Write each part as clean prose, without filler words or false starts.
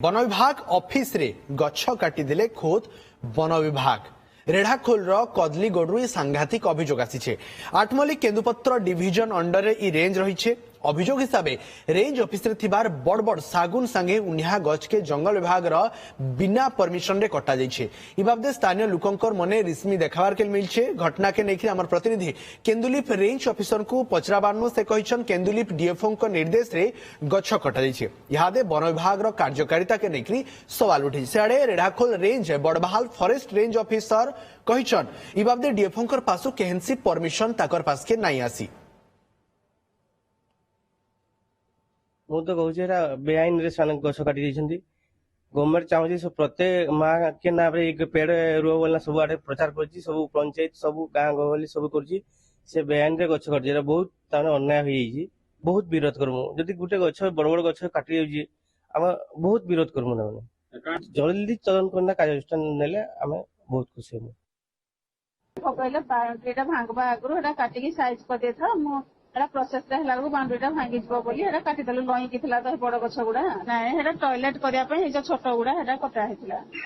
One विभाग office रे गछ काटिदेले खोद वन विभाग रेढ़ाखोल कदलीगोडू सांघातिक अभियोग आसी आठमल्लिक केन्दुपत्र डिविजन अंडर रे ई रेंज रही अभियोग हिसाब रेंज ऑफिस रे थिबार बड़ बड़ सागुन संगे उनिया गछ के जंगल विभाग बिना परमिशन रे कटा जाइछे। ई बाबदे स्थानीय लोकंकर मने रिस्मी देखावार के मिलछे। घटना के नेखि हमर प्रतिनिधि केन्दुलिप रेंज ऑफिसर को पचराबारनु से कहिछन केन्दुलिप डीएफओ को निर्देश रे गछ कटा जाइछे। इहादे वन विभाग रो कार्यकारिता के नेकरी सवाल उठे। सियाडे Redhakhol range Badbahal forest range officer कहिछन ई बाबदे डीएफओ कर पासु केहनसी परमिशन ताकर पास के नहीं आसी। मु तो कहूँ बेआईन रे गछ काटी गवर्नमेंट चाहूँ प्रत्येक माँ के नाम एक पेड़ रुआ बोलना सब आड़े प्रचार कर सब पंचायत सब गाँ गहली सब कर बेआईन रे गछ काटी बहुत अन्याय हो बहुत विरोध करमु। जदि गोटे गछ बड़ बड़ गछ काटी जाऊँगी आम बहुत विरोध करमु ना जल्दी तदन करना कार्यानुष्ठान नेले आम बहुत खुशी हूँ। कहले बाउंड्री भांगवा आगु काटिकी साइज कर देथा प्रोसेस बाउंड्री भांगी बोली काटिदेलु लईकी तो बड़ गछ गुड़ा ना टॉयलेट करने छोट गुड़ा कटा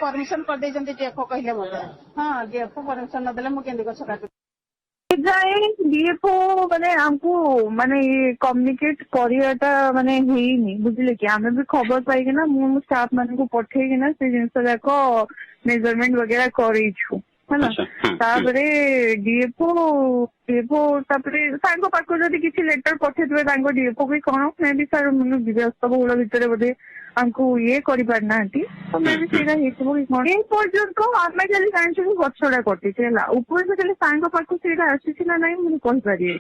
परमिशन कर डीएफओ कहले मत हाँ डीएफओ परमिशन नदेले मुझे गछ काट डीएफओ माने हमको माने कम्युनिकेट करियाटा माने हेनी बुझले कि आमे भी खबर पाई कि ना मु स्टाफ मान को पठे कि ना से जिंस जाक मेजरमेंट वगैरह करिछु है तापरे डीएफओ तापरे सांगो पाको जदि किछि लेटर पठेतबे तांको डीएफओ भी कोन मैं भी सर मनु व्यस्त बहुल भितर बोधे हमको ये करि पारनांती तो मैं भी सेरा हेतबो कि कोन इन पर्यंत को आमे खाली जानछु गछडा कटिছে ହେଲା ऊपर से खाली सांगो पाको सेरा आसी ना नहीं मु कहि पारिए।